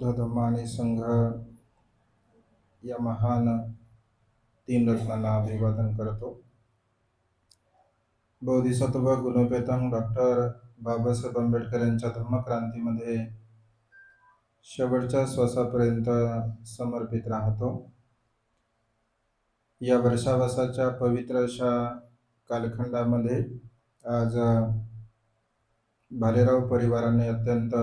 बुद्ध धम्म आणि संघ या महान तीन रत्नांना अभिवादन करतो. बोधिसत्व गुणोपेतम डॉक्टर बाबासाहेब आंबेडकर यांच्या धम्मक्रांतीमध्ये शेवटच्या श्वासापर्यंत समर्पित राहतो. या वर्षावसाच्या पवित्र अशा कालखंडामध्ये आज भालेराव परिवाराने अत्यंत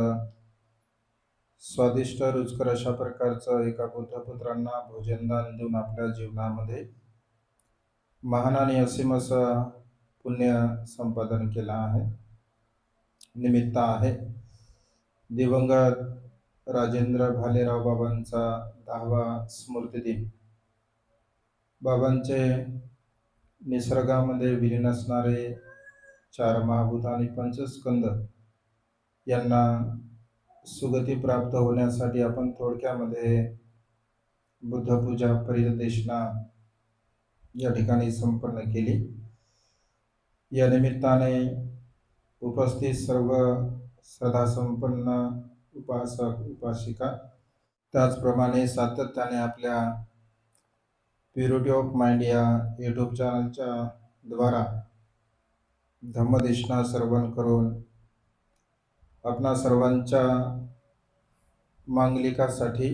स्वादिष्ट रुचकर अशा प्रकारचं एका बुद्धपुत्रांना भोजनदान देऊन आपल्या जीवनामध्ये महान आणि असीम असं पुण्य संपादन केलं आहे. निमित्त आहे दिवंगत राजेंद्र भालेराव बाबांचा 10वा स्मृती दिन. बाबांचे निसर्गामध्ये विलीन असणारे 4 महाभूत आणि पंचस्कंद यांना सुगती प्राप्त होण्यासाठी आपण थोडक्यामध्ये बुद्धपूजा परिदेशना या ठिकाणी संपन्न केली. या निमित्ताने उपस्थित सर्व श्रद्धासंपन्न उपासक उपासिका, त्याचप्रमाणे सातत्याने आपल्या प्युरिटी ऑफ माइंड या यूट्यूब चॅनलच्या द्वारा धम्मदेशना श्रवण करून आपणा सर्वांच्या मांगलिकासाठी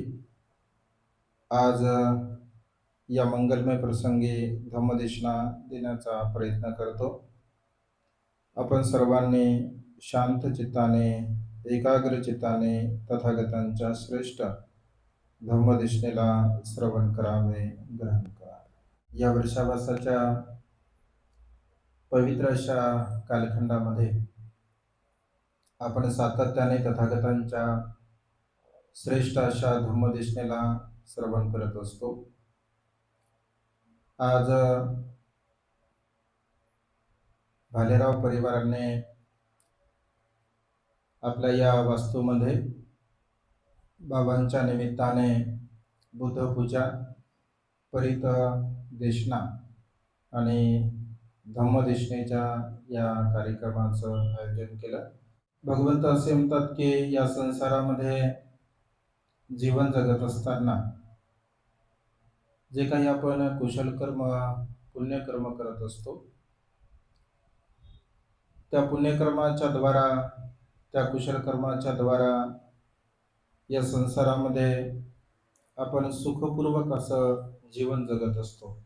आज या मंगलमय प्रसंगी धम्मदेशना देण्याचा प्रयत्न करतो. आपण सर्वांनी शांत चित्ताने एकाग्र चित्ताने तथागतांच्या श्रेष्ठ धम्मदेशनेला श्रवण करावे, ग्रहण करावे. या वर्षावासाच्या पवित्र अशा कालखंडामध्ये आपण सातत्याने तथागतांच्या श्रेष्ठ अशा धम्मदेशनेला श्रवण करत असतो. आज भालेराव परिवाराने आपल्या या वास्तूमध्ये बाबांच्या निमित्ताने बुद्धपूजा परित देशना आणि धम्मदेशनेच्या या कार्यक्रमाचं आयोजन केलं. भगवंत असे म्हणतात की या संसारामध्ये जीवन जगत असताना जे काही आपण कुशल कर्म पुण्यकर्म करत असतो, त्या पुण्यकर्माच्या द्वारा त्या कुशल कर्माच्या द्वारा या संसारामध्ये आपण सुखपूर्वक असं जीवन जगत असतो.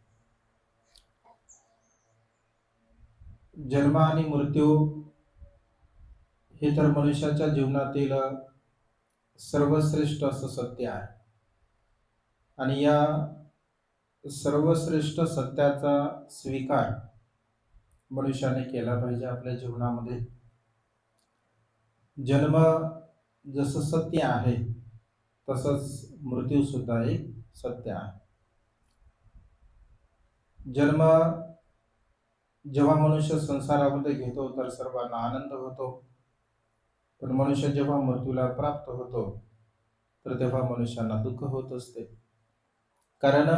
जन्म आणि मृत्यू हे तर मनुष्याच्या जीवनातील सर्वश्रेष्ठ असं सत्य आहे आणि या सर्वश्रेष्ठ सत्याचा स्वीकार मनुष्याने केला पाहिजे आपल्या जीवनामध्ये. जन्म जसं सत्य आहे तसंच मृत्यू सुद्धा एक सत्य आहे. जन्म जेव्हा मनुष्य संसारामध्ये घेतो तर सर्वांना आनंद होतो, पण मनुष्य जेव्हा मृत्यूला प्राप्त होतो तर तेव्हा मनुष्यांना दुःख होत असते. कारण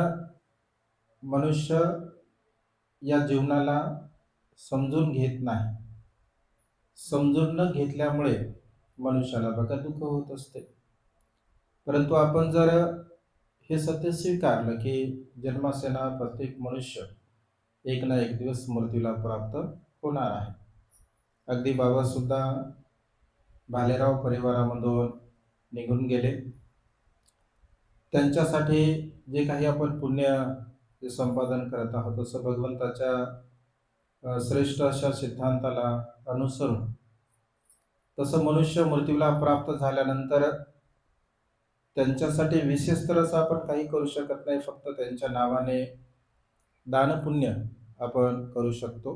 मनुष्य या जीवनाला समजून घेत नाही. समजून न घेतल्यामुळे मनुष्याला बघा दुःख होत असते. परंतु आपण जर हे सत्य स्वीकारलं की जन्मासेना प्रत्येक मनुष्य एक ना एक दिवस मृत्यूला प्राप्त होणार आहे. अगदी बाबा सुद्धा भालेराव परिवारामधून निघून गेले. त्यांच्यासाठी जे काही आपण पुण्य जे संपादन करत आहोत तसं भगवंताच्या श्रेष्ठ अशा सिद्धांताला अनुसरून तसं मनुष्य मृत्यूला प्राप्त झाल्यानंतर त्यांच्यासाठी विशेष तर असं आपण काही करू शकत नाही. फक्त त्यांच्या नावाने दान पुण्य आपण करू शकतो.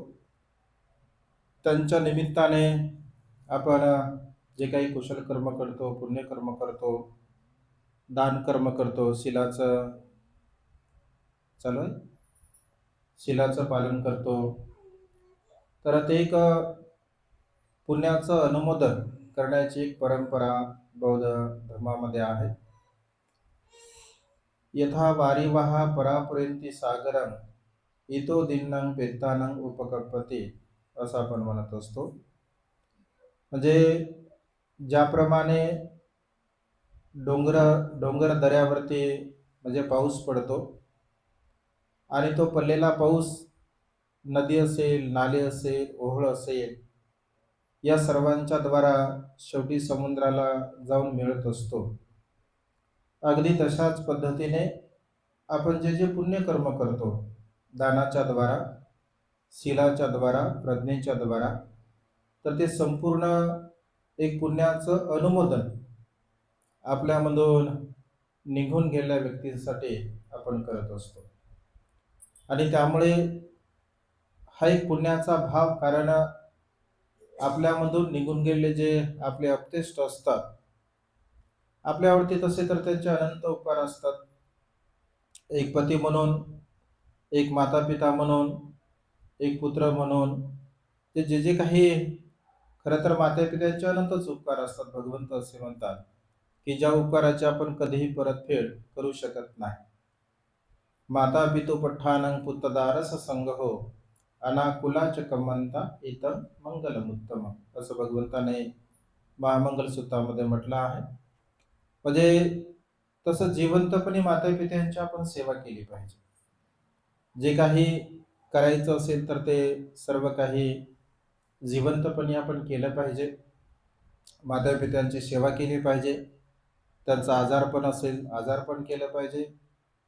त्यांच्या निमित्ताने आपण जे काही कुशल कर्म करतो, पुण्यकर्म करतो, दान कर्म करतो, शिलाचं पालन करतो, तर ते एक पुण्याचं अनुमोदन करण्याची एक परंपरा बौद्ध धर्मामध्ये आहे. यथा वारिवाहा परापुरेंती सागरं इतो दिन्नं पेत्तानं उपकल्पते असं आपण म्हणत असतो. म्हणजे ज्याप्रमाणे डोंगर डोंगर दऱ्यावरती म्हणजे पाऊस पडतो आणि तो पडलेला पाऊस नदी असेल, नाले असेल, ओहोळ असेल, या सर्वांच्या द्वारा शेवटी समुद्राला जाऊन मिळत असतो. अगदी तशाच पद्धतीने आपण जे जे पुण्यकर्म करतो, दानाच्या द्वारा, शीलाच्या द्वारा, प्रज्ञेच्या द्वारा, तर ते संपूर्ण एक पुण्याचं अनुमोदन आपल्यामधून निघून गेलेल्या व्यक्तींसाठी आपण करत असतो. आणि त्यामुळे हा एक पुण्याचा भाव, कारण आपल्यामधून निघून गेलेले जे आपले अपतेष्ट असतात, आपल्यावरती तसे तर त्यांचे अनंत उपकार असतात. एक पती म्हणून, एक माता पिता म्हणून, एक पुत्र म्हणून, ते जे जे काही खरं तर माता पित्यांचे अनंतच उपकार असतात. भगवंत असे म्हणतात की ज्या उपकाराची आपण कधीही परतफेड करू शकत नाही. माता पितु पठ्ठानं पुत्तदारस संगहो अनाकुलाच कमंता इतम मंगलमुत्तम, असं भगवंताने महामंगल सूत्रामध्ये म्हटलं आहे. म्हणजे तसं जिवंतपणे माता पित्यांची आपण सेवा केली पाहिजे. जे काही करायचं असेल तर ते सर्व काही जिवंतपणे आपण केलं पाहिजे. माता पित्यांची सेवा केली पाहिजे. त्यांचा आजारपण असेल, आजारपण केलं पाहिजे.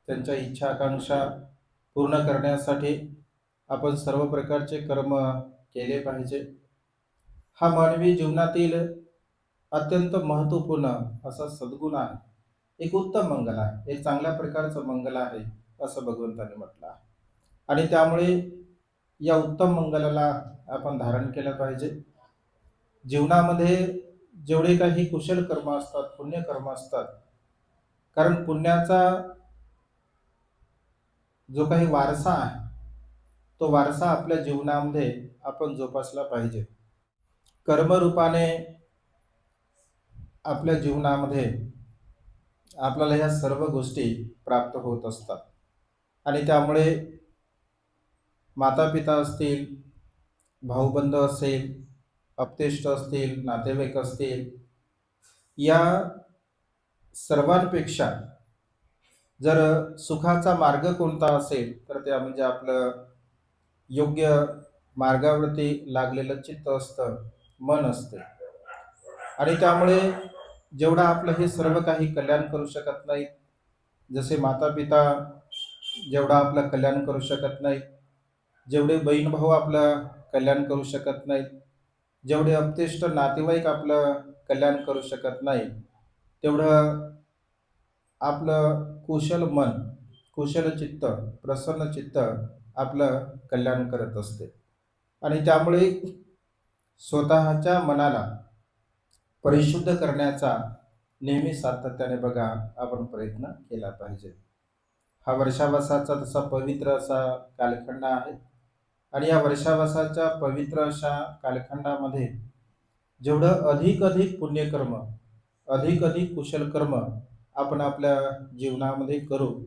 त्यांच्या इच्छा आकांक्षा पूर्ण करण्यासाठी आपण सर्व प्रकारचे कर्म केले पाहिजे. हा मानवी जीवनातील अत्यंत महत्त्वपूर्ण असा सद्गुण आहे. एक उत्तम मंगल आहे, एक चांगल्या प्रकारचं मंगल आहे, असं भगवंताने म्हटलं आहे. आणि त्यामुळे या उत्तम मंगलाला आपण धारण केलं पाहिजे. जीवनामध्ये जेवढे काही कुशल कर्म असतात, पुण्यकर्म असतात, कारण पुण्याचा जो काही वारसा आहे, तो वारसा आपल्या जीवनामध्ये आपण जोपासला पाहिजे. कर्मरूपाने आपल्या जीवनामध्ये आपल्याला ह्या सर्व गोष्टी प्राप्त होत असतात. आणि त्यामुळे माता-पिता असतील, भाऊबंद असेल, अपतेष्ट असतील, नातेवाईक असतील, या सर्वांपेक्षा जर सुखाचा मार्ग कोणता असेल तर त्या म्हणजे आपलं योग्य मार्गावरती लागलेलं चित्त असतं, मन असते. आणि त्यामुळे जेवढा आपलं हे सर्व काही कल्याण करू शकत नाहीत, जसे माता पिता जेवढा आपलं कल्याण करू शकत नाहीत, जेवढे बहीण भाऊ आपलं कल्याण करू शकत नाहीत, जेवढे अपतेष्ट नातेवाईक आपलं कल्याण करू शकत नाही, तेवढं आपलं कुशल मन, कुशल चित्त, प्रसन्न चित्त आपलं कल्याण करत असते. आणि त्यामुळे स्वतःच्या मनाला परिशुद्ध करण्याचा नेहमी सातत्याने बघा आपण प्रयत्न केला पाहिजे. हा वर्षावसाचा तसा पवित्र असा कालखंड आहे. आणि या वर्षावसाच्या पवित्र अशा कालखंडामध्ये जेवढं अधिक अधिक पुण्यकर्म, अधिक अधिक कुशल कर्म आपण आपल्या जीवनामध्ये करू,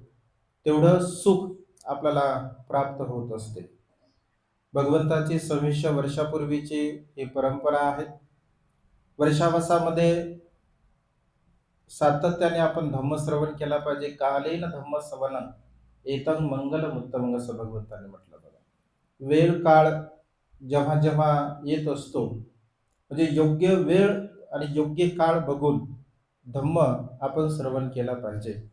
तेवढं सुख आपल्याला प्राप्त होत असते. भगवंताची 2600 वर्षापूर्वीची ही परंपरा आहे. वर्षावसामध्ये सातत्याने आपण धम्मश्रवण केला पाहिजे. कालेन धम्मश्रवणं एतं मंगलमुत्तमं, असं भगवंताने म्हटलं बघा. वेळ काळ जेव्हा जेव्हा येत असतो, म्हणजे योग्य वेळ आणि योग्य काळ बघून धम्म आपण श्रवण केला पाहिजे.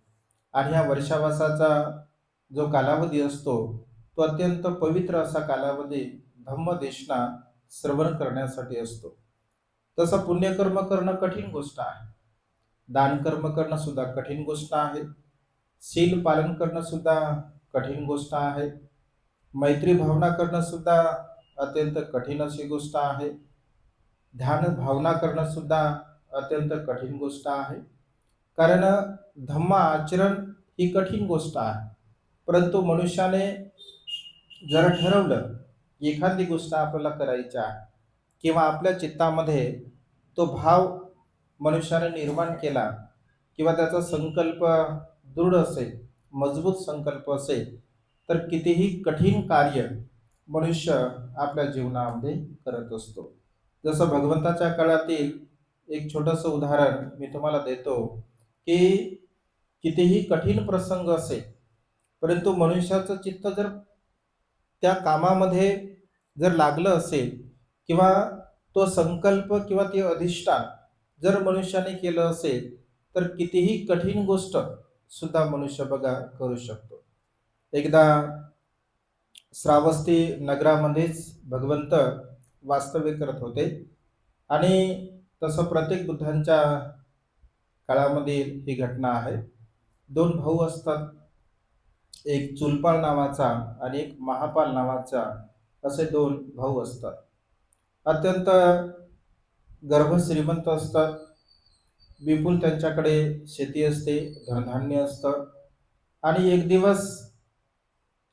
आणि ह्या वर्षावासाचा जो कालावधी असतो, तो अत्यंत पवित्र असा कालावधी धम्मदेशना श्रवण करण्यासाठी असतो. तसं पुण्यकर्म करणं कठीण गोष्ट आहे. दानकर्म करणं सुद्धा कठीण गोष्ट आहे. शील पालन करणं सुद्धा कठीण गोष्ट आहे. मैत्री भावना करणं सुद्धा अत्यंत कठीण अशी गोष्ट आहे. ध्यान भावना करणं सुद्धा अत्यंत कठीण गोष्ट आहे. कारण धम्म आचरण ही कठीण गोष्ट आहे. परंतु मनुष्याने जर ठरवलं एखादी गोष्ट आपल्याला करायची आहे, किंवा आपल्या चित्तामध्ये तो भाव मनुष्याने निर्माण केला, किंवा त्याचा संकल्प दृढ असेल, मजबूत संकल्प असेल, तर कितीही कठीण कार्य मनुष्य आपल्या जीवनामध्ये करत असतो. जसं भगवंताच्या काळातील एक छोटंसं उदाहरण मी तुम्हाला देतो, की कितीही कठीण प्रसंग असेल, परंतु मनुष्याचं चित्त जर त्या कामामध्ये जर लागलं असेल, किंवा तो संकल्प किंवा ते अधिष्ठान जर मनुष्याने केलं असेल, तर कितीही कठीण गोष्ट सुद्धा मनुष्य बघा करू शकतो. एकदा श्रावस्ती नगरामध्येच भगवंत वास्तव्य करत होते, आणि तसं प्रत्येक बुद्धांच्या काळामध्ये ही घटना आहे. दोन भाऊ असतात, एक चुलपाल नावाचा आणि एक महापाल नावाचा, असे दोन भाऊ असतात. अत्यंत गर्भश्रीमंत असतात, विपुल त्यांच्याकडे शेती असते, धनधान्य असतं. आणि एक दिवस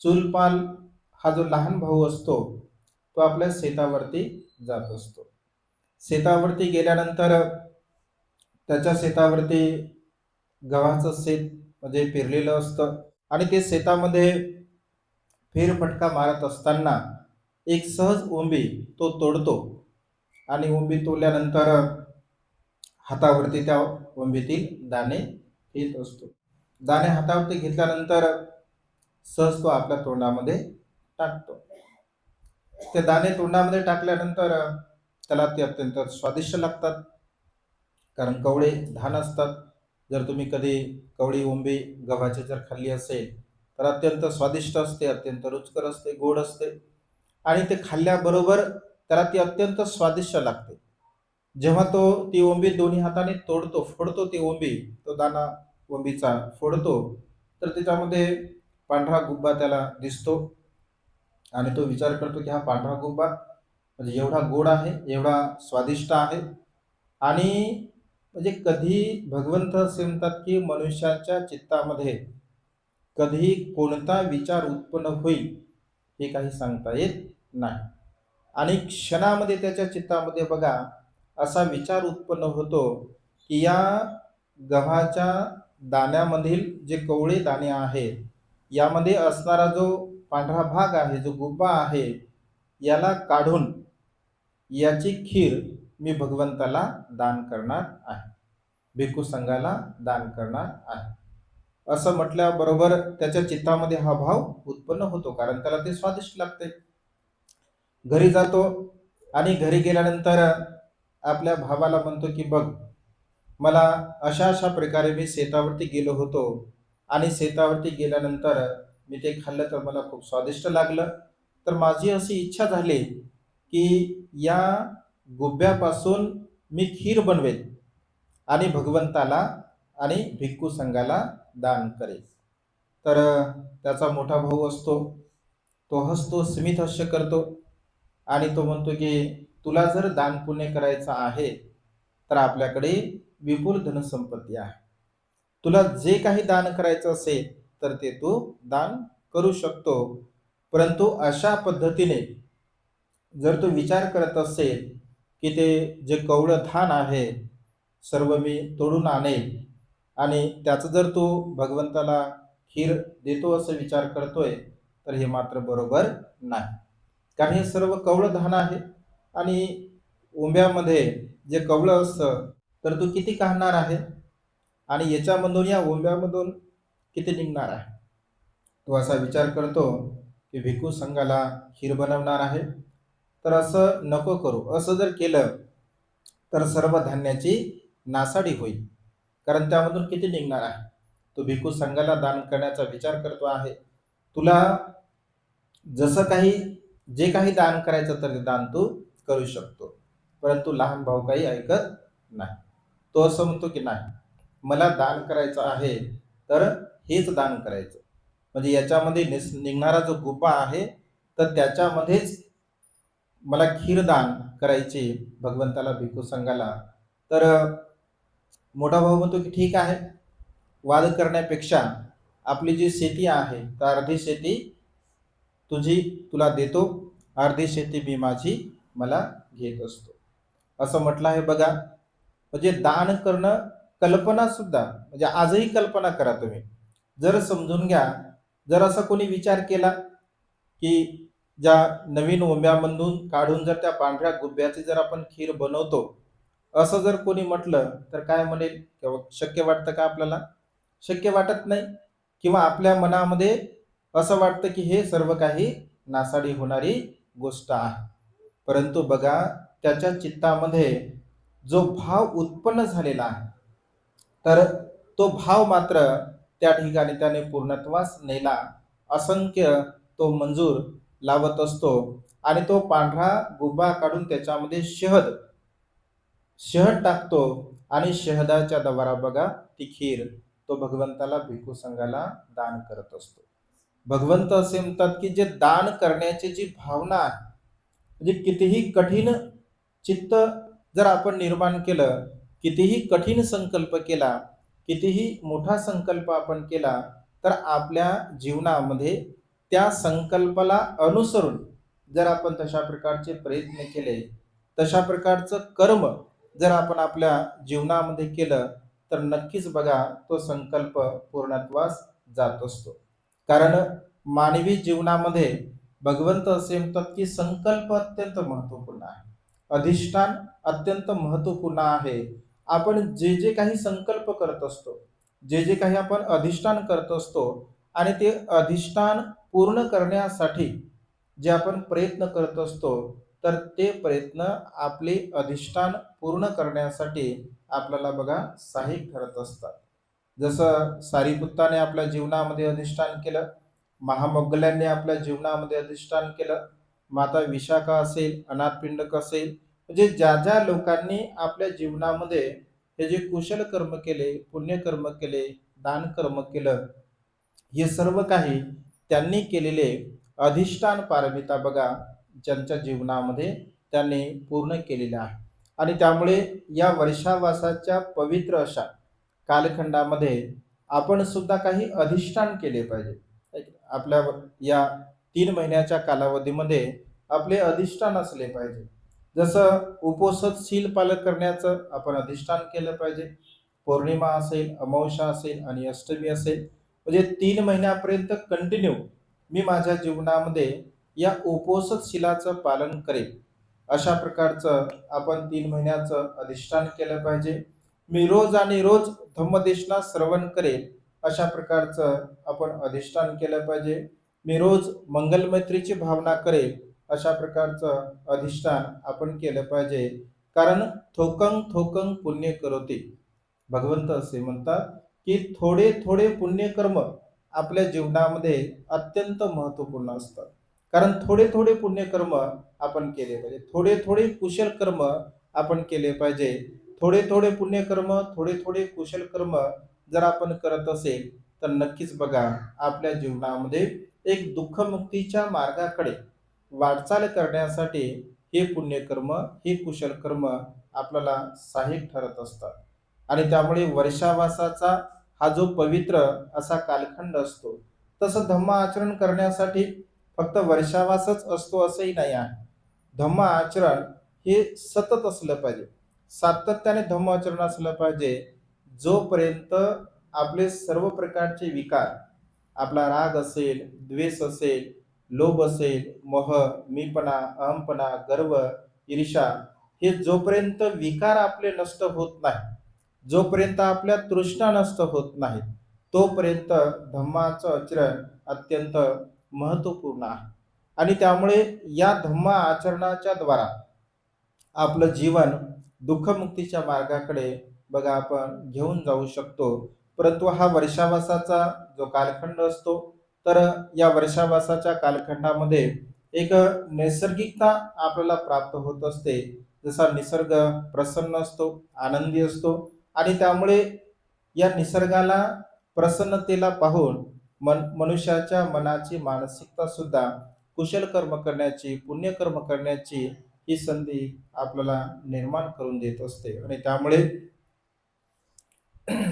चुलपाल हा जो लहान भाऊ असतो, तो आपल्या शेतावरती जात असतो. शेतावरती गेल्यानंतर त्याच्या शेतावरती गव्हाचं शेत म्हणजे पेरलेलं असतं, आणि ते शेतामध्ये फेरफटका मारत असताना एक सहज ओंबी तो तोडतो, आणि ओंबी तोडल्यानंतर हातावरती त्या ओंबीतील दाणे घेत असतो. दाणे हातावरती घेतल्यानंतर सहज तो आपल्या तोंडामध्ये टाकतो. ते दाणे तोंडामध्ये टाकल्यानंतर त्याला ते अत्यंत स्वादिष्ट लागतात, कारण कवळे धान असतात. जर तुम्ही कधी कवळी ओंबी गव्हाची जर खाल्ली असेल, तर अत्यंत स्वादिष्ट असते, अत्यंत रुचकर असते, गोड असते, आणि ते खाल्ल्याबरोबर त्याला ती अत्यंत स्वादिष्ट लागते. जेव्हा तो ती ओंबी दोन्ही हाताने तोडतो, फोडतो ती ओंबी, तो दाणा ओंबीचा फोडतो, तर त्याच्यामध्ये पांढरा गुब्बा त्याला दिसतो, आणि तो विचार करतो की हा पांढरा गुब्बा म्हणजे एवढा गोड आहे, एवढा स्वादिष्ट आहे. आणि म्हणजे कधी भगवंत असे म्हणतात की मनुष्याच्या चित्तामध्ये कधी कोणता विचार उत्पन्न होईल हे काही सांगता येत नाही, आणि क्षणामध्ये त्याच्या चित्तामध्ये बघा असा विचार उत्पन्न होतो की या गव्हाच्या दाण्यामधील जे कवळे दाणे आहेत, यामध्ये असणारा जो पांढरा भाग आहे, जो गुब्बा आहे, याला काढून याची खीर मी भगवंताला दान करणार आहे, भिक्खू संघाला दान करणार आहे. असं म्हटल्याबरोबर त्याच्या चित्तामध्ये हा भाव उत्पन्न होतो, कारण त्याला ते स्वादिष्ट लागते. घरी जातो, आणि घरी गेल्यानंतर आपल्या भावाला म्हणतो की बघ, मला अशा अशा प्रकारे मी शेतावरती गेलो होतो, आणि शेतावरती गेल्यानंतर मी ते खाल्लं तर मला खूप स्वादिष्ट लागलं. तर माझी अशी इच्छा झाली की या गुब्यापासून मी खीर बनवेल, आणि भगवंताला आणि भिक्खू संघाला दान करेल. तर त्याचा मोठा भाऊ असतो, तो हसतो, स्मित हास्य करतो, आणि तो म्हणतो की तुला जर दान पुण्य करायचं आहे, तर आपल्याकडे विपुल धनसंपत्ती आहे. तुला जे काही दान करायचं असेल तर ते तू दान करू शकतो. परंतु अशा पद्धतीने जर तू विचार करत असेल की ते जे कवळं धान आहे सर्व मी तोडून आणेल, आणि त्याचं जर तू भगवंताला खीर देतो असं विचार करतोय, तर हे मात्र बरोबर नाही. कारण हे सर्व कवळं धान आहे, आणि ओंब्यामध्ये जे कवळं असतं तर तू किती काढणार आहे, आणि याच्यामधून या ओंब्यामधून किती निघणार आहे. तो असा विचार करतो की भिक्खू संघाला खीर बनवणार आहे, तर असं नको करू. असं जर केलं तर सर्व धान्याची नासाडी होईल, कारण त्यामधून किती निघणार आहे. तो भिक्खू संघाला दान करण्याचा विचार करतो आहे. तुला जसं काही जे काही दान करायचं तर ते दान तू करू शकतो, परंतु लहान भाऊ काही ऐकत नाही. तो असं म्हणतो की नाही, मला दान करायचं आहे तर हेच दान करायचं, म्हणजे याच्यामध्ये निघणारा जो गुब्बा आहे तर त्याच्यामध्येच मला खीरदान करायचे भगवंताला, भिक्खू संघाला. तर मोठा भाऊ म्हणतो की ठीक आहे, वाद करण्यापेक्षा आपली जी शेती आहे तर अर्धी शेती तुझी तुला देतो, अर्धी शेती मी माझी मला घेत असतो, असं म्हटलं आहे बघा. म्हणजे दान करणं कल्पना सुद्धा, म्हणजे आजही कल्पना करा तुम्ही, जर समजून घ्या, जर असा कोणी विचार केला की ज्या नवीन ओंब्यामधून काढून जर त्या पांढऱ्या गुब्याची जर आपण खीर बनवतो, असं जर कोणी म्हटलं तर काय म्हणेल, किंवा शक्य वाटतं का आपल्याला? शक्य वाटत नाही. किंवा आपल्या मनामध्ये असं वाटतं की हे सर्व काही नासाडी होणारी गोष्ट आहे. परंतु बघा, त्याच्या चित्तामध्ये जो भाव उत्पन्न झालेला आहे, तर तो भाव मात्र त्या ठिकाणी त्याने पूर्णत्वास नेला. असंख्य तो मंजूर लावत असतो आणि तो पांढरा गुब्बा काढून त्याच्यामध्ये शहद शहद टाकतो आणि शहदाच्या द्वारा बघा ती खीर तो भगवंताला भिक्खू संघाला दान करत असतो. भगवंत असे म्हणतात की जे दान करण्याची जी भावना आहे, म्हणजे कितीही कठीण चित्त जर आपण निर्माण केलं, कितीही कठीण संकल्प केला, कितीही मोठा संकल्प आपण केला, तर आपल्या जीवनामध्ये त्या संकल्पाला अनुसरून जर आपण तशा प्रकारचे प्रयत्न केले, तशा प्रकारचं कर्म जर आपण आपल्या जीवनामध्ये केलं, तर नक्कीच बघा तो संकल्प पूर्णत्वास जात असतो. कारण मानवी जीवनामध्ये भगवंत असे म्हणतात की संकल्प अत्यंत महत्वपूर्ण आहे, अधिष्ठान अत्यंत महत्वपूर्ण आहे. आपण जे जे काही संकल्प करत असतो, जे जे काही आपण अधिष्ठान करत असतो, आणि ते अधिष्ठान पूर्ण करण्यासाठी जे आपण प्रयत्न करत असतो, तर ते प्रयत्न आपले अधिष्ठान पूर्ण करण्यासाठी आपल्याला बघा सहाय्यक ठरत असतात. जसं सारीपुत्ताने आपल्या जीवनामध्ये अधिष्ठान केलं, महामौगल्यांनी आपल्या जीवनामध्ये अधिष्ठान केलं, माता विशाखा असेल, अनाथपिंडक असेल, म्हणजे ज्या ज्या लोकांनी आपल्या जीवनामध्ये हे जे कुशल कर्म केले, पुण्यकर्म केले, दान कर्म केलं, हे सर्व काही त्यांनी केलेले अधिष्ठान पारमिता बघा ज्यांच्या जीवनामध्ये त्यांनी पूर्ण केलेले आहे. आणि त्यामुळे या वर्षावासाच्या पवित्र अशा कालखंडामध्ये आपण सुद्धा काही अधिष्ठान केले पाहिजे. आपल्या या 3 महिन्याच्या कालावधीमध्ये आपले अधिष्ठान असले पाहिजे. जसं उपोषित शील पालन करण्याचं आपण अधिष्ठान केलं पाहिजे. पौर्णिमा असेल, अमावस्या असेल आणि अष्टमी असेल, म्हणजे 3 महिन्यापर्यंत कंटिन्यू मी माझ्या जीवनामध्ये या उपोषित शीलाचं पालन करेल, अशा प्रकारचं आपण 3 महिन्याचं अधिष्ठान केलं पाहिजे. मी रोज आणि रोज धम्मदेशना श्रवण करेल, अशा प्रकारचं आपण अधिष्ठान केलं पाहिजे. मी रोज मंगलमैत्रीची भावना करेल, अशा प्रकारचं अधिष्ठान आपण केलं पाहिजे. कारण थोकं थोकं पुण्य करोती, भगवंत असे म्हणतात की थोडे थोडे पुण्यकर्म आपल्या जीवनामध्ये अत्यंत महत्वपूर्ण असतात. कारण थोडे थोडे पुण्यकर्म आपण केले पाहिजे, थोडे थोडे कुशल कर्म आपण केले पाहिजे. थोडे थोडे पुण्यकर्म, थोडे थोडे कुशल कर्म जर आपण करत असेल, तर नक्कीच बघा आपल्या जीवनामध्ये एक दुःखमुक्तीच्या मार्गाकडे वाटचाल करण्यासाठी हे पुण्यकर्म, हे कुशल कर्म आपल्याला सहाय्यक ठरत असतात. आणि त्यामुळे वर्षावासाचा हा जो पवित्र असा कालखंड असतो, तसं धम्म आचरण करण्यासाठी फक्त वर्षावासच असतो असंही नाही आहे. धम्म आचरण हे सतत असलं पाहिजे, सातत्याने धम्म आचरण असलं पाहिजे. जोपर्यंत आपले सर्व प्रकारचे विकार, आपला राग असेल, द्वेष असेल, लोभ असेल, मोह, मीपणा, अहमपणा, गर्व, ईर्ष्या, हे जोपर्यंत विकार आपले नष्ट होत नाही, जोपर्यंत आपल्या तृष्णा नष्ट होत नाहीत, तोपर्यंत धम्माचं आचरण अत्यंत महत्वपूर्ण आहे. आणि त्यामुळे या धम्म आचरणाच्या द्वारा आपलं जीवन दुःखमुक्तीच्या मार्गाकडे बघा आपण घेऊन जाऊ शकतो. परंतु हा वर्षावासाचा जो कालखंड असतो, तर या वर्षावासाच्या कालखंडामध्ये एक नैसर्गिकता आपल्याला प्राप्त होत असते. जसा निसर्ग प्रसन्न असतो, आनंदी असतो, आणि त्यामुळे या निसर्गाला, प्रसन्नतेला पाहून मनुष्याच्या मनाची मानसिकता सुद्धा कुशल कर्म करण्याची, पुण्यकर्म करण्याची ही संधी आपल्याला निर्माण करून देत असते. आणि त्यामुळे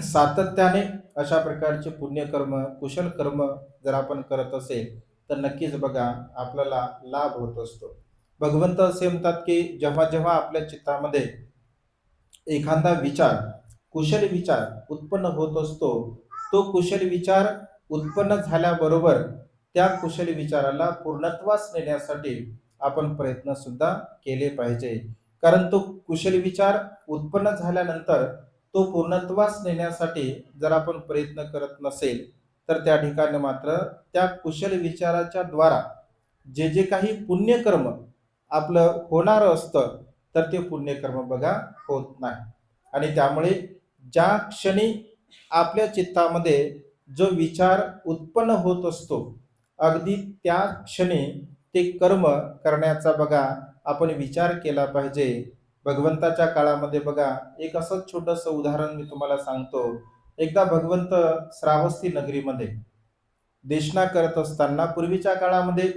सातत्याने अशा प्रकारचे पुण्यकर्म, कुशल कर्म जर आपण करत असेल, तर नक्कीच बघा आपल्याला लाभ होत असतो. भगवंत असे म्हणतात की जेव्हा जेव्हा आपल्या चित्तामध्ये एखादा विचार, कुशल विचार उत्पन्न होत असतो, तो कुशल विचार उत्पन्न झाल्याबरोबर त्या कुशल विचाराला पूर्णत्वास नेण्यासाठी आपण प्रयत्न सुद्धा केले पाहिजे. कारण तो कुशल विचार उत्पन्न झाल्यानंतर तो पूर्णत्वास नेण्यासाठी जर आपण प्रयत्न करत नसेल तर त्या ठिकाणी मात्र त्या कुशल विचाराच्या द्वारा जे जे काही पुण्यकर्म आपलं होणार असतं तर ते पुण्यकर्म बघा होत नाही. आणि त्यामुळे ज्या क्षणी आपल्या चित्तामध्ये जो विचार उत्पन्न होत असतो अगदी त्या क्षणी ते कर्म करण्याचा बघा आपण विचार केला पाहिजे. भगवंताच्या काळामध्ये बघा एक असंच छोटस उदाहरण मी तुम्हाला सांगतो. एकदा भगवंत श्रावस्ती नगरीमध्ये देशना करत असताना पूर्वीच्या काळामध्ये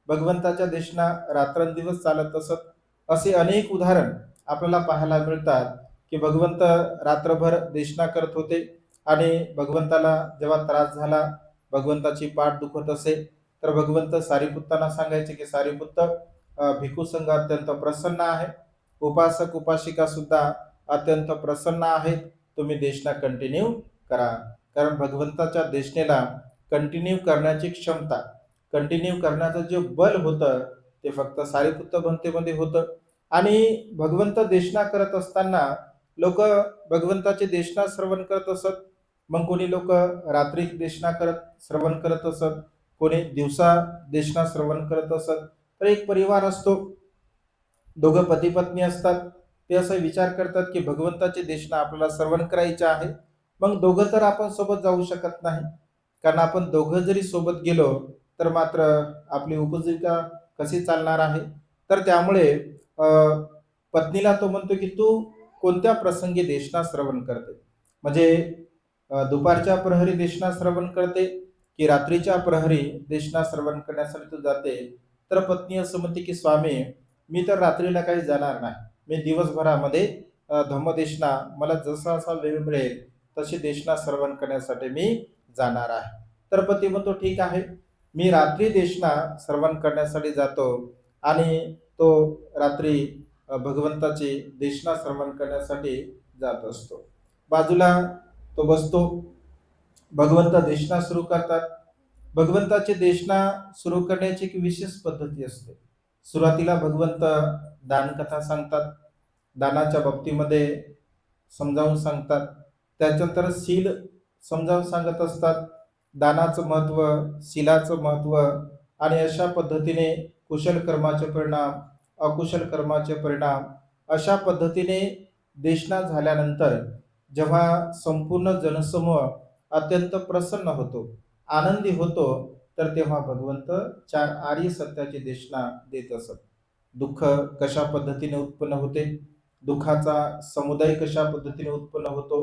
भगवंताच्या देशना रात्रंदिवस चालत असत. असे अनेक उदाहरण आपल्याला पाहायला मिळतात की भगवंत रात्रभर देशना करत होते आणि भगवंताला जेव्हा त्रास झाला, भगवंताची पाठ दुखत असे, तर भगवंत सारीपुत्तांना सांगायचे की सारीपुत्त भिक्खू संघ अत्यंत प्रसन्न आहे, उपासक उपासिका सुद्धा अत्यंत प्रसन्न आहेत, तुम्ही देशना कंटिन्यू करा. कारण भगवंताच्या देशनेला कंटिन्यू करण्याची क्षमता, कंटिन्यू करण्याचं जे बल होतं ते फक्त सारीपुत्त भंतेमध्ये होतं. आणि भगवंत देशना करत असताना लोक भगवंताचे देशना श्रवण करत असत. मग कोणी लोक रात्री देशना करत श्रवण करत असत, कोणी दिवसा देशना श्रवण करत असत. तर एक परिवार असतो, दोघं पती पत्नी असतात, ते असा विचार करतात की भगवंताचे देशना आपल्याला श्रवण करायचे आहे. मग दोघं तर आपण सोबत जाऊ शकत नाही, कारण आपण दोघं जरी सोबत गेलो तर मात्र आपली उपजीविका कशी चालणार आहे. तर त्यामुळे पत्नीला तो म्हणतो की तू कोणत्या प्रसंगी देशना श्रवण करते, म्हणजे दुपारच्या प्रहरी देशना श्रवण करते की रात्रीच्या प्रहरी देशना श्रवण करण्यासाठी तू जाते. तर पत्नी असं म्हणते की स्वामी, मी तर रात्रीला काही जाणार नाही, मी दिवसभरामध्ये धम्मदेशना मला जसा असा वेळ मिळेल तशी देशना श्रवण करण्यासाठी मी जाणार आहे. तर पती म्हणतो ठीक आहे, मी रात्री देशना श्रवण करण्यासाठी जातो आणि तो रात्री भगवंताची देशना श्रवण करण्यासाठी जात असतो. बाजूला तो बसतो, भगवंत देशना सुरू करतात. भगवंताची देशना सुरू करण्याची एक विशेष पद्धती असते. सुरुवातीला भगवंत दानकथा सांगतात, दानाच्या बाबतीमध्ये समजावून सांगतात. त्याच्यानंतर शील समजावून सांगत असतात, दानाचं महत्व, शीलाचं महत्व, आणि अशा पद्धतीने कुशल कर्माचे परिणाम, अकुशल कर्माचे परिणाम, अशा पद्धतीने देशना झाल्यानंतर जेव्हा संपूर्ण जनसमूह अत्यंत प्रसन्न होतो, आनंदी होतो, तर तेव्हा भगवंत चार आर्य सत्याची देशना देत असत. दुःख कशा पद्धतीने उत्पन्न होते, दुःखाचा समुदाय कशा पद्धतीने उत्पन्न होतो,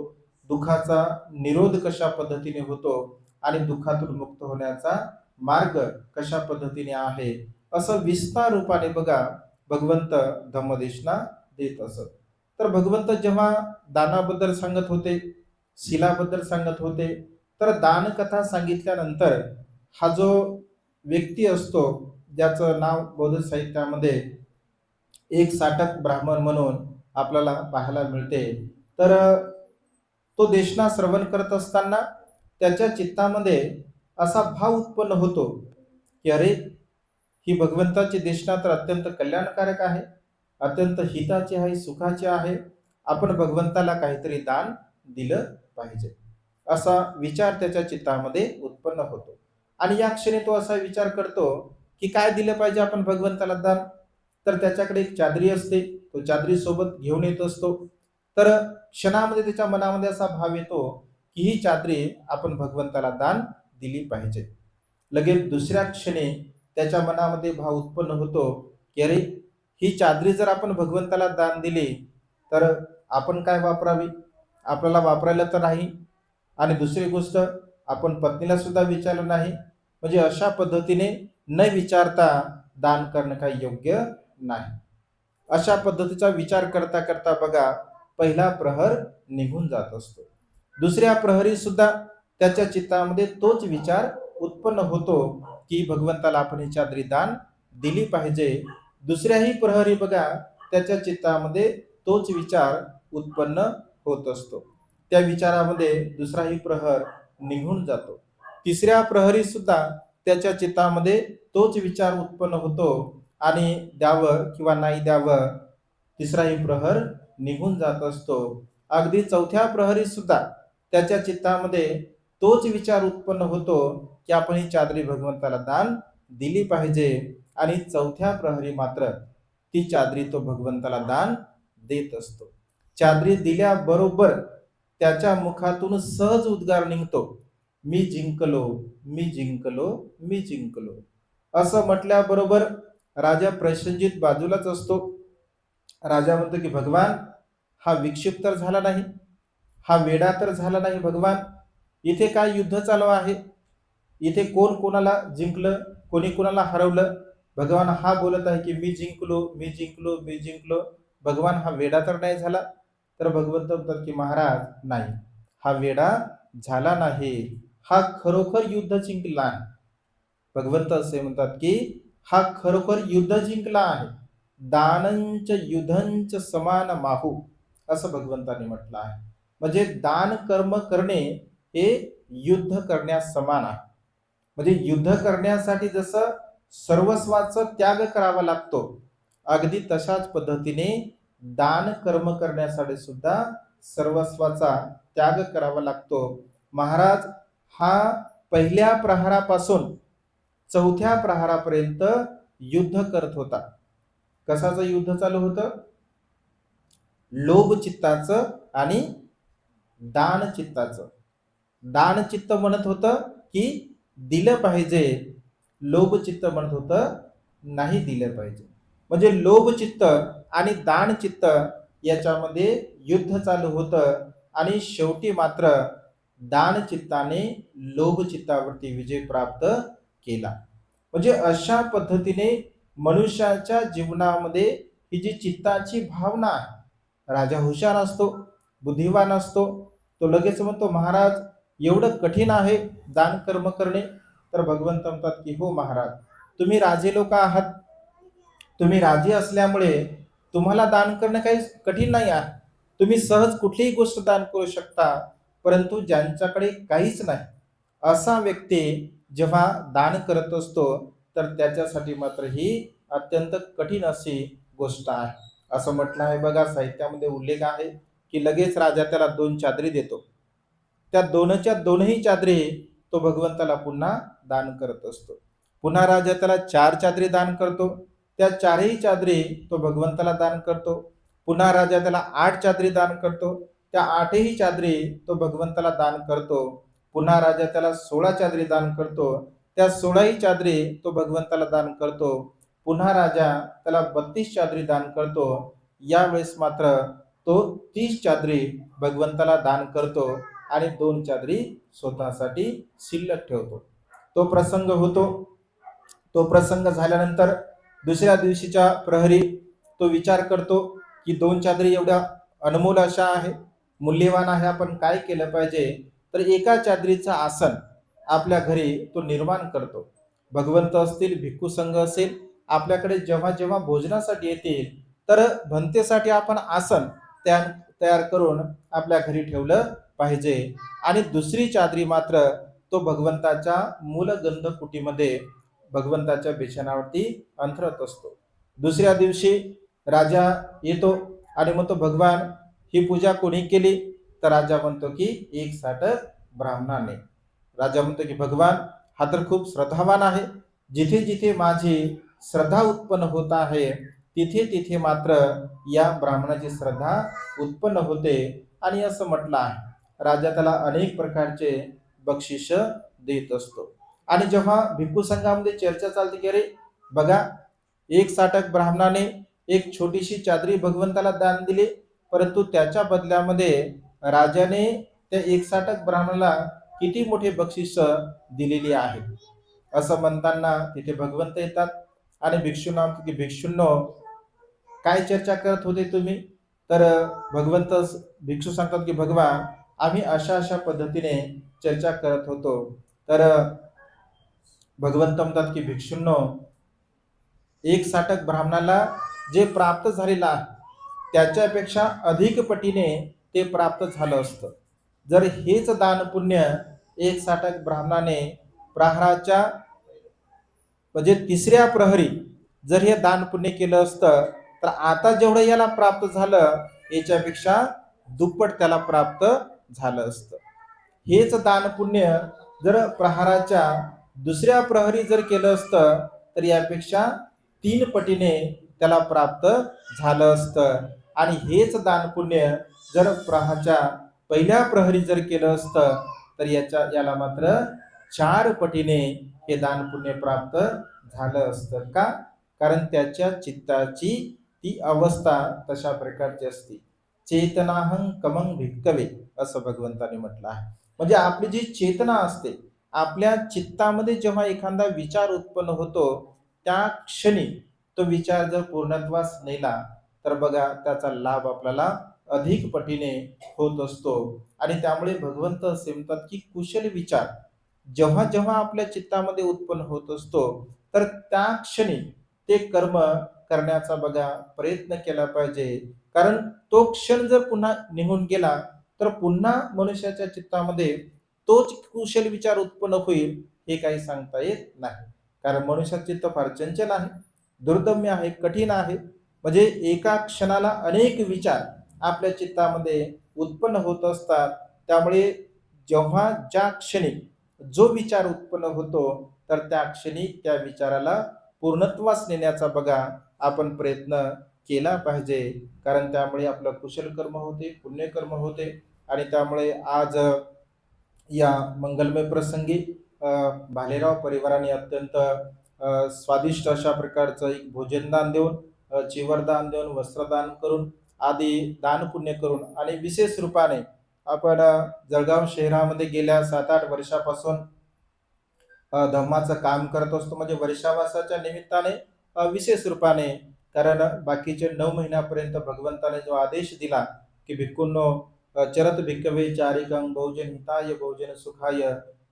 दुःखाचा निरोध कशा पद्धतीने होतो, आणि दुःखातून मुक्त होण्याचा मार्ग कशा पद्धतीने आहे, असं विस्तार रूपाने बघा भगवंत धम्मदेशना देत असत. तर भगवंत जेव्हा दानाबद्दल सांगत होते, शीलाबद्दल सांगत होते, तर दान कथा सांगितल्यानंतर हा जो व्यक्ती असतो ज्याचं नाव बौद्ध साहित्यामध्ये एक साटक ब्राह्मण म्हणून आपल्याला पाहायला मिळते. तर तो देशना श्रवण करत असताना त्याच्या चित्तामध्ये असा भाव उत्पन्न होतो की अरे, ही भगवंताची देशना तर अत्यंत कल्याणकारक आहे, अत्यंत हिताचे आहे, सुखाचे आहे, आपण भगवंताला काहीतरी दान दिलं पाहिजे, असा विचार त्याच्या चित्तामध्ये उत्पन्न होतो. आणि या क्षणी तो असा विचार करतो की काय दिलं पाहिजे आपण भगवंताला दान. तर त्याच्याकडे एक चादरी असते, तो चादरी सोबत घेऊन येत असतो. तर क्षणामध्ये त्याच्या मनामध्ये असा भाव येतो की ही चादरी आपण भगवंताला दान दिली पाहिजे. लगेच दुसऱ्या क्षणी त्याच्या मनामध्ये भाव उत्पन्न होतो की अरे, ही चादरी जर आपण भगवंताला दान दिली तर आपण काय वापरावी, आपल्याला वापरायला तर नाही, आणि दुसरी गोष्ट आपण पत्नीला सुद्धा विचारलं नाही, म्हणजे अशा पद्धतीने न विचारता दान करणं काही योग्य नाही. अशा पद्धतीचा विचार करता करता बघा पहिला प्रहर निघून जात असतो. दुसऱ्या प्रहरी सुद्धा त्याच्या चित्तामध्ये तोच विचार उत्पन्न होतो की भगवंताला आपण ही चादरी दान दिली पाहिजे. दुसऱ्याही प्रहरी बघा त्याच्या चित्तामध्ये तोच विचार उत्पन्न होत असतो. त्या विचारामध्ये दुसराही प्रहर निघून जातो. तिसऱ्या प्रहरी सुद्धा त्याच्या चित्तामध्ये तोच विचार उत्पन्न होतो आणि द्यावं किंवा नाही द्यावं तिसराही प्रहर निघून जात असतो. अगदी चौथ्या प्रहरी सुद्धा त्याच्या चित्तामध्ये तोच विचार उत्पन्न होतो की आपण ही चादरी भगवंताला दान दिली पाहिजे. आणि चौथ्या प्रहरी मात्र ती चादरी तो भगवंताला दान देत असतो. चादरी दिल्याबरोबर त्याच्या मुखातून सहज उद्गार निघतो, मी जिंकलो, मी जिंकलो, मी जिंकलो. असं म्हटल्याबरोबर राजा प्रसन्नजित बाजूलाच असतो. राजा म्हणतो की भगवान, हा विक्षिप्त तर झाला नाही, हा वेडा तर झाला नाही भगवान. इथे काय युद्ध चालू आहे? इथे कोण कोणाला जिंकलं, कोणी कोणाला हरवलं? भगवान हा बोलत आहे की मी जिंकलो, मी जिंकलो, मी जिंकलो. भगवान हा वेडा तर नाही झाला? तर भगवंत म्हणतात की महाराज नाही, हा वेडा झाला नाही, हा खरोखर युद्ध जिंकला आहे. भगवंत असे म्हणतात की हा खरोखर युद्ध जिंकला आहे. दानंच युद्धंच समान माहू, असं भगवंतांनी म्हटलं आहे. म्हणजे दान कर्म करणे हे युद्ध करण्यास समान आहे. म्हणजे युद्ध करण्यासाठी जसं सर्वस्वाचा त्याग करावा लागतो, अगदी तशाच पद्धतीने दान कर्म करण्यासाठी सुद्धा सर्वस्वाचा त्याग करावा लागतो. महाराज हा पहिल्या प्रहारापासून चौथ्या प्रहारापर्यंत युद्ध करत होता. कशाचं युद्ध चालू होतं? लोभ चित्ताचं आणि दान चित्ताचं. दान चित्त म्हणत होतं की दिलं पाहिजे, लोभ चित्त म्हणत होतं नाही दिलं पाहिजे. म्हणजे लोभ चित्त आणि दान चित्त याच्यामध्ये युद्ध चालू होतं. आणि शेवटी मात्र दान चित्ताने लोभ चित्तावरती विजय प्राप्त केला. म्हणजे अशा पद्धतीने मनुष्याच्या जीवनामध्ये ही जी चित्ताची भावना आहे, राजा हुशार असतो, बुद्धिवान असतो. तो लगेच म्हणतो महाराज एवढं कठीण आहे दान कर्म करणे? तर भगवंत म्हणतात की हो महाराज, तुम्ही राजे लोक आहात, तुम्ही राजे असल्यामुळे तुम्हाला दान करणं काही कठीण नाही आहे. तुम्ही सहज कुठलीही गोष्ट दान करू शकता. परंतु ज्यांच्याकडे काहीच नाही असा व्यक्ती जेव्हा दान करत असतो तर त्याच्यासाठी मात्र ही अत्यंत कठीण अशी गोष्ट आहे. असं म्हटलं आहे बघा, साहित्यामध्ये उल्लेख आहे की लगेच राजा त्याला 2 चादरी देतो. त्या दोनच्या दोनही चादरी तो भगवंताला पुन्हा दान करत असतो. पुन्हा राजा त्याला 4 चादरी दान करतो. त्या 4ही चादरी तो भगवंताला दान करतो. पुन्हा राजा त्याला 8 चादरी दान करतो. त्या 8ही चादरी तो भगवंताला दान करतो. पुन्हा राजा त्याला 16 चादरी दान करतो. त्या 16ही चादरी तो भगवंताला दान करतो. पुन्हा राजा त्याला 32 चादरी दान करतो. यावेळेस मात्र तो 30 चादरी भगवंताला दान करतो आणि 2 चादरी स्वतःसाठी शिल्लक ठेवतो. तो प्रसंग होतो. तो प्रसंग झाल्यानंतर दुसऱ्या दिवशीच्या प्रहरी तो विचार करतो की 2 चादरी एवढ्या अनमोल अशा आहे, मूल्यवान आहे, आपण काय केलं पाहिजे? तर एका चादरीचं आसन आपल्या घरी तो निर्माण करतो. भगवंत असतील, भिक्खू संघ असेल, आपल्याकडे जेव्हा जेव्हा भोजनासाठी येतील तर भंतेसाठी आपण आसन तयार करून आपल्या घरी ठेवलं पाहिजे. आणि दुसरी चादरी मात्र तो भगवंताच्या मूलगंध कुटीमध्ये भगवंताच्या बिछाणावरती अंथरत असतो. दुसऱ्या दिवशी राजा येतो आणि म्हणतो भगवान ही पूजा कोणी केली? तर राजा म्हणतो की एक साटक ब्राह्मणाने. राजा म्हणतो की भगवान हा तर खूप श्रद्धावान आहे, जिथे जिथे माझी श्रद्धा उत्पन्न होत आहे तिथे तिथे मात्र या ब्राह्मणाची श्रद्धा उत्पन्न होते. आणि असं म्हटलं आहे राजा त्याला अनेक प्रकारचे बक्षिस देत असतो. आणि जेव्हा भिक्खू संघामध्ये चर्चा चालते की अरे बघा, एक साटक ब्राह्मणाने एक छोटीशी चादरी भगवंताला दान दिली, परंतु त्याच्या बदल्यामध्ये राजाने त्या एक साटक ब्राह्मणाला किती मोठे बक्षीस दिलेली आहे. असं म्हणताना तिथे भगवंत येतात आणि भिक्षूंना की भिक्षूंनो काय चर्चा करत होते तुम्ही? तर भगवंत भिक्षू सांगतात की भगवान आम्ही अशा अशा पद्धतीने चर्चा करत होतो. तर भगवंत म्हणतात की भिक्षूंनो, एक साटक ब्राह्मणाला जे प्राप्त झालेलं आहे त्याच्यापेक्षा अधिक पटीने ते प्राप्त झालं असतं. जर हेच दान पुण्य एक साटक ब्राह्मणाने प्रहाराच्या म्हणजे तिसऱ्या प्रहरी जर हे दान पुण्य केलं असतं तर आता जेवढं याला प्राप्त झालं याच्यापेक्षा दुप्पट त्याला प्राप्त झालं असतं. हेच दान पुण्य जर प्रहाराच्या दुसऱ्या प्रहरी जर केलं असतं तर यापेक्षा 3 पटीने त्याला प्राप्त झालं असतं. आणि हेच दान पुण्य जर प्रहाराच्या पहिल्या प्रहरी जर केलं असतं तर याला मात्र 4 पटीने हे दान पुण्य प्राप्त झालं असतं. का? कारण त्याच्या चित्ताची ती अवस्था तशा प्रकारची असते. चेतनाहं कमंग भिक्कवे असं भगवंताने म्हटलं आहे. म्हणजे आपली जी चेतना असते, आपल्या चित्तामध्ये जेव्हा एखादा विचार उत्पन्न होतो त्या क्षणी तो विचार जर पूर्णत्वास नेला तर बघा त्याचा लाभ आपल्याला अधिक पटीने होत असतो. आणि त्यामुळे भगवंत असे म्हणतात की कुशल विचार जेव्हा जेव्हा आपल्या चित्तामध्ये उत्पन्न होत असतो तर त्या क्षणी ते कर्म करण्याचा बघा प्रयत्न केला पाहिजे. कारण तो क्षण जर पुन्हा निघून गेला तर पुन्हा मनुष्याच्या चित्तामध्ये तोच कुशल विचार उत्पन्न होईल हे काही सांगता येत नाही. कारण मनुष्याचं चित्त फार चंचल आहे, दुर्दम्य आहे, कठीण आहे. म्हणजे एका क्षणाला अनेक विचार आपल्या चित्तामध्ये उत्पन्न होत असतात. त्यामुळे जेव्हा ज्या क्षणी जो विचार उत्पन्न होतो तर त्या क्षणी त्या विचाराला पूर्णत्वास नेण्याचा बघा आपण प्रयत्न केला पाहिजे. कारण त्यामुळे आपलं कुशल कर्म होते, पुण्यकर्म होते. आणि त्यामुळे आज या मंगलमय प्रसंगी भालेराव परिवाराने अत्यंत स्वादिष्ट अशा प्रकारचं एक भोजनदान देऊन, चिवरदान देऊन, वस्त्रदान करून आदी दान पुण्य करून आणि विशेष रूपाने आपण जळगाव शहरामध्ये गेल्या 7-8 वर्षापासून धम्माचं काम करत असतो. म्हणजे वर्षावासाच्या निमित्ताने विशेष रूपाने, कारण बाकीचे 9 महिन्यापर्यंत भगवंताने जो आदेश दिला की भिक्खूंनो चरत भिक्खवे चारिकं बहुजन हिताय बहुजन सुखाय,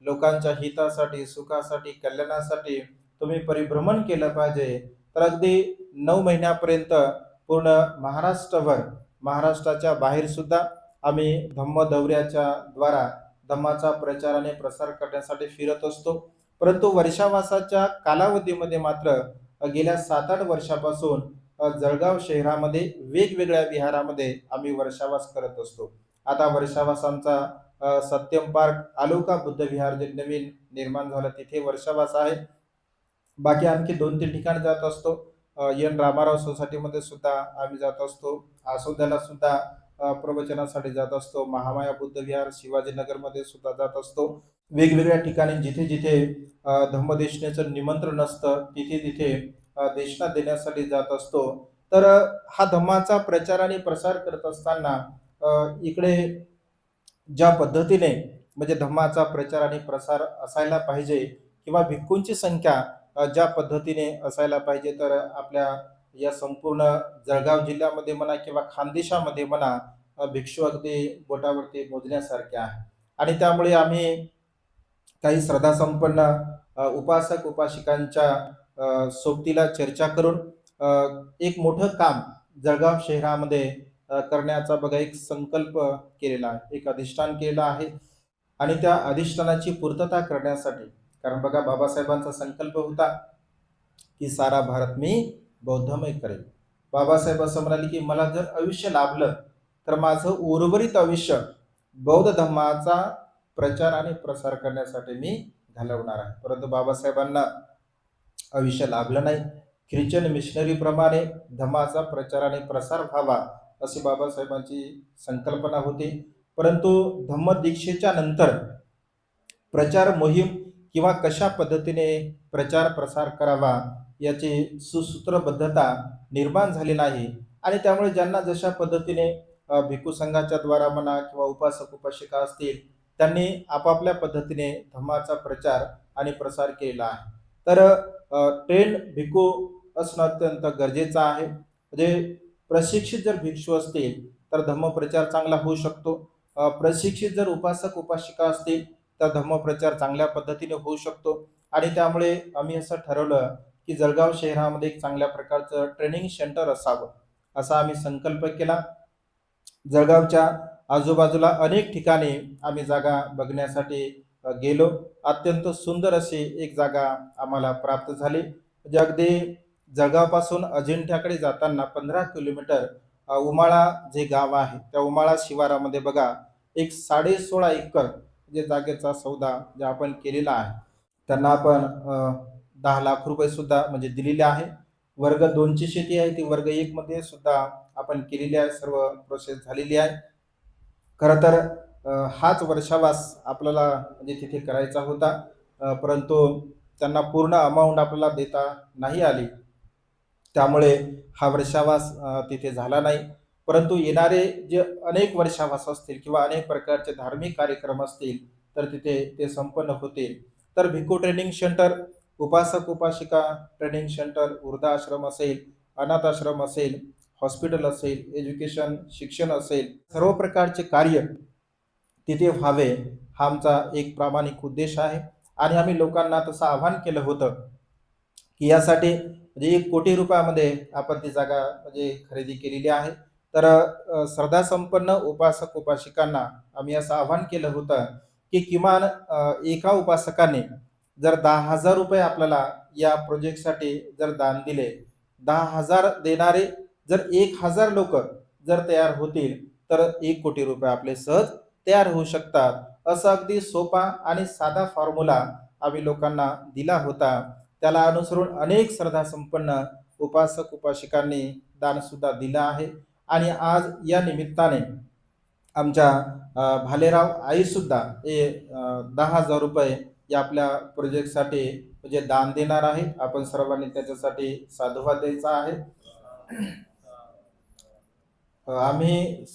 लोकांच्या हितासाठी, सुखासाठी, कल्याणासाठी तुम्ही परिभ्रमण केलं पाहिजे. तर अगदी 9 महिन्यापर्यंत पूर्ण महाराष्ट्रभर, महाराष्ट्राच्या बाहेर सुद्धा आम्ही धम्म दौऱ्याच्या द्वारा धम्माचा प्रचार आणि प्रसार करण्यासाठी फिरत असतो. परंतु वर्षावासाच्या कालावधीमध्ये मात्र गेल्या 7-8 वर्षापासून जळगाव शहरामध्ये वेगवेगळ्या विहारामध्ये आम्ही वर्षावास करत असतो. आता वर्षावास आमचा सत्यम पार्क आलोका बुद्ध विहार जे नवीन निर्माण झालं तिथे वर्षावास आहे. बाकी आणखी 2-3 ठिकाणी जात असतो. एन रामाराव सोसायटीमध्ये सुद्धा आम्ही जात असतो. आसोद्याला सुद्धा प्रवचनासाठी जात असतो. महामाया बुद्ध विहार शिवाजीनगरमध्ये सुद्धा जात असतो. वेगवेगळ्या ठिकाणी जिथे जिथे धम्मदेशनेचं निमंत्रण असतं तिथे तिथे देशना देण्यासाठी जात असतो. तर हा धम्माचा प्रचार आणि प्रसार करत असताना इकडे ज्या पद्धतीने म्हणजे धम्माचा प्रचार आणि प्रसार असायला पाहिजे किंवा भिक्खूंची संख्या ज्या पद्धतीने असायला पाहिजे तर आपल्या या संपूर्ण जळगाव जिल्ह्यामध्ये म्हणा किंवा खानदेशामध्ये म्हणा भिक्षू अगदी बोटावरती मोजण्यासारखे आहे. आणि त्यामुळे आम्ही काही श्रद्धासंपन्न उपासक उपासिकांच्या सोबतीला चर्चा करून एक मोठं काम जळगाव शहरामध्ये करण्याचा बघा एक संकल्प केलेला आहे, एक अधिष्ठान केलेलं आहे. आणि त्या अधिष्ठानाची पूर्तता करण्यासाठी, कारण बघा बाबासाहेबांचा संकल्प होता की सारा भारत मी बौद्धमय करेल. बाबासाहेब असं म्हणाले की मला जर आयुष्य लाभलं तर माझं उर्वरित आयुष्य बौद्ध धर्माचा प्रचार आणि प्रसार करण्यासाठी मी घालवणार आहे. परंतु बाबासाहेबांना आयुष्य लाभलं नाही. ख्रिश्चन मिशनरी प्रमाणे धम्माचा प्रचार आणि प्रसार व्हावा अशी बाबासाहेबांची संकल्पना होती. परंतु धम्म दीक्षेच्या नंतर प्रचार मोहीम किंवा कशा पद्धतीने प्रचार प्रसार करावा याची सुसूत्रबद्धता निर्माण झाली नाही. आणि त्यामुळे ज्यांना जशा पद्धतीने भिक्खू संघाच्या द्वारा म्हणा किंवा उपासक उपासिका असतील त्यांनी आपापल्या पद्धतीने धम्माचा प्रचार आणि प्रसार केला आहे. तर ट्रेंड भिक्खू असणं अत्यंत गरजेचं आहे. म्हणजे प्रशिक्षित जर भिक्षू असतील तर धम्मप्रचार चांगला होऊ शकतो. प्रशिक्षित जर उपासक उपासिका असतील तर धम्मप्रचार चांगल्या पद्धतीने होऊ शकतो. आणि त्यामुळे आम्ही असं ठरवलं की जळगाव शहरामध्ये एक चांगल्या प्रकारचं ट्रेनिंग सेंटर असावं असा आम्ही संकल्प केला. जळगावच्या आजूबाजूला अनेक ठिकाणी आम्ही जागा बघण्यासाठी गेलो. अत्यंत सुंदर अशी एक जागा आम्हाला प्राप्त झाली. म्हणजे अगदी जळगावपासून अजिंठ्याकडे जाताना 15 किलोमीटर उमाळा जे गाव आहे त्या उमाळा शिवारामध्ये बघा एक 16.5 एकर जे जागेचा सौदा जे आपण केलेला आहे. त्यांना आपण 10 लाख रुपये सुद्धा म्हणजे दिलेले आहे. वर्ग 2ची शेती आहे ती वर्ग 1 मध्ये सुद्धा आपण केलेली आहे. सर्व प्रोसेस झालेली आहे. खरं तर हाच वर्षावास आपल्याला म्हणजे तिथे करायचा होता, परंतु त्यांना पूर्ण अमाऊंट आपल्याला देता नाही आली. त्यामुळे हा वर्षावास तिथे झाला नाही. परंतु येणारे जे अनेक वर्षावास असतील किंवा अनेक प्रकारचे धार्मिक कार्यक्रम असतील तर तिथे ते संपन्न होतील. तर भिक्खू ट्रेनिंग सेंटर, उपासक उपासिका ट्रेनिंग सेंटर, वृद्धाश्रम असेल, अनाथ आश्रम असेल, हॉस्पिटल असेल, एज्युकेशन शिक्षण असेल, सर्व प्रकारचे कार्य तिथे व्हावे हा आमचा एक प्रामाणिक उद्देश आहे. आणि आम्ही लोकांना तसं आवाहन केलं होतं की यासाठी म्हणजे 1 कोटी रुपयामध्ये आपण ती जागा म्हणजे खरेदी केलेली आहे. तर श्रद्धा संपन्न उपासक उपासिकांना आम्ही असं आवाहन केलं होतं की किमान एका उपासकाने जर 10,000 रुपये आपल्याला या प्रोजेक्टसाठी जर दान दिले, 10,000 देणारे जर 1,000 लोक जर तयार होतील तर 1 कोटी रुपये आपले सहज तयार होऊ शकतात. असा अगदी सोपा आणि साधा फॉर्म्युला आम्ही लोकांना दिला होता. त्याला अनुसरून अनेक श्रद्धा संपन्न उपासक उपासिकांनी दान सुद्धा दिलं आहे. आणि आज या निमित्ताने आमच्या भालेराव आई सुद्धा हे 10,000 रुपये या आपल्या प्रोजेक्टसाठी म्हणजे दान देणार आहे. आपण सर्वांनी त्याच्यासाठी साधुवाद द्यायचा आहे. आम्ही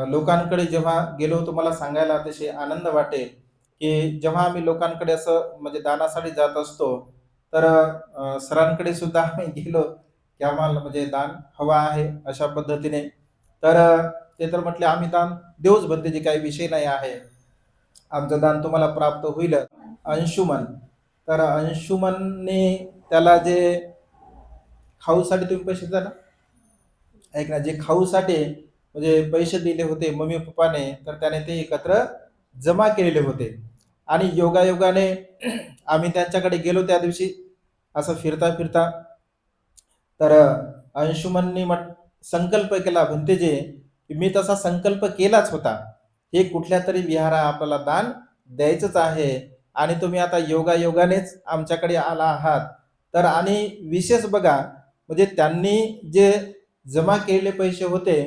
लोकांकडे जेव्हा गेलो तुम्हाला सांगायला अतिशय आनंद वाटेल की जेव्हा आम्ही लोकांकडे असं म्हणजे दानासाठी जात असतो तर सरांकडे सुद्धा आम्ही गेलो की आम्हाला म्हणजे दान हवा आहे अशा पद्धतीने. तर ते तर म्हटले आम्ही दान देऊच बंदेची काही विषय नाही आहे, आमचं दान तुम्हाला प्राप्त होईल. अंशुमन, तर अंशुमनने त्याला जे खाऊसाठी तुम्ही पैसे द्या ना, ऐक ना, जे खाऊसाठी म्हणजे पैसे दिले होते मम्मी पप्पाने तर त्याने ते एकत्र जमा केलेले होते. आणि योगायोगाने आम्ही त्यांच्याकडे गेलो त्या दिवशी असं फिरता फिरता. तर अंशुमननी संकल्प केला भंतेजे की मी तसा संकल्प केलाच होता, हे कुठल्या तरी विहारा आपल्याला दान द्यायचंच आहे आणि तुम्ही आता योगायोगानेच आमच्याकडे आला आहात. तर आणि विशेष बघा म्हणजे त्यांनी जे जमा केलेले पैसे होते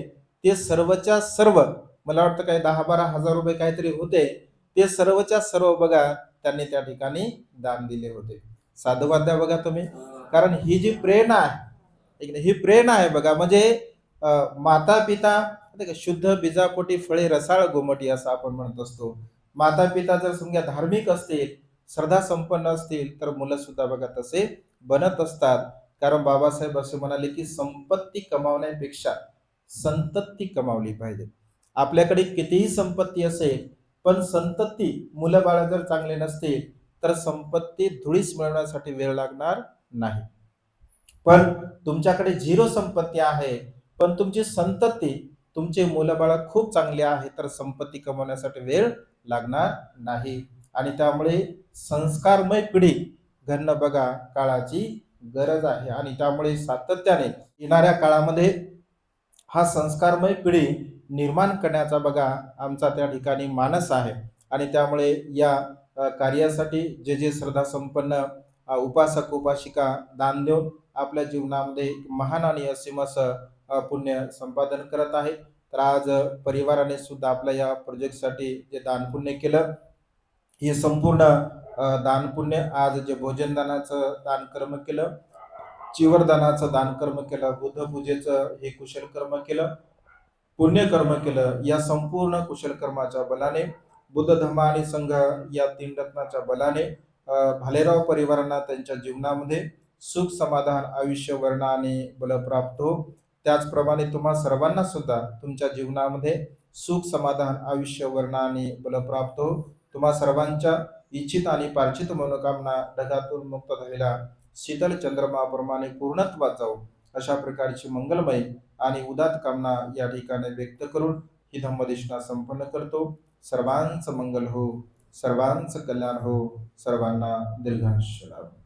ते सर्वच्या सर्व मला वाटतं काही 10-12 हजार रुपये काहीतरी होते, ते सर्वच्या सर्व बघा त्यांनी त्या ठिकाणी दान दिले होते. साधुवाद द्या बघा तुम्ही. कारण ही जी प्रेरणा आहे, ही प्रेरणा आहे बघा. म्हणजे माता पिता शुद्ध बीजापोटी फळे रसाळ गोमटी असं आपण म्हणत असतो. माता पिता जर समजा धार्मिक असतील, श्रद्धा संपन्न असतील तर मुलं सुद्धा बघा तसे बनत असतात. कारण बाबासाहेब असे म्हणाले की संपत्ती कमावण्यापेक्षा संतती कमावली पाहिजे. आपल्याकडे कितीही संपत्ती असेल पण संतती मुलं बाळ जर चांगले नसतील तर संपत्ती धुळीस मिळवण्यासाठी वेळ लागणार नाही. पण तुमच्याकडे 0 संपत्ती आहे पण तुमची संतती तुमचे मुलंबाळ खूप चांगले आहे तर संपत्ती कमवण्यासाठी वेळ लागणार नाही. आणि त्यामुळे संस्कारमय पिढी घडणं बघा काळाची गरज आहे. आणि त्यामुळे सातत्याने येणाऱ्या काळामध्ये हा संस्कारमय पिढी निर्माण करण्याचा बघा आमचा त्या ठिकाणी मानस आहे. आणि त्यामुळे या कार्यासाठी जे जे श्रद्धा संपन्न उपासक उपासिका दान देऊन आपल्या जीवनामध्ये महान आणि असीम असं पुण्य संपादन करत आहे. तर आज परिवाराने सुद्धा आपल्या या प्रोजेक्टसाठी जे दान पुण्य केलं, हे संपूर्ण दान पुण्य आज जे भोजनदानाचं दान कर्म केलं, चिवरदानाचं दान कर्म केलं, बुद्ध पूजेचं हे कुशल कर्म केलं, पुण्यकर्म केलं, या संपूर्ण कुशल कर्माच्या बलाने बुद्ध धर्म आणि संघ या 3 रत्नाच्या बलाने भालेराव परिवारांना त्यांच्या जीवनामध्ये सुख समाधान आयुष्य वर्ण आणि बल प्राप्त हो. त्याचप्रमाणे तुम्हा सर्वांना सुद्धा तुमच्या जीवनामध्ये सुख समाधान आयुष्य वर्ण आणि बल प्राप्त हो. तुम्हा सर्वांच्या इच्छित आणि पार्थित मनोकामना ढगातून मुक्त झालेला शीतल चंद्रमाप्रमाणे पूर्णत्वात जाऊ अशा प्रकारची मंगलमय आणि उदात कामना या ठिकाणी व्यक्त करून ही धम्मदेशना संपन्न करतो. सर्वांचं मंगल हो, सर्वांचं कल्याण हो, सर्वांना दीर्घायुष्य लाभो.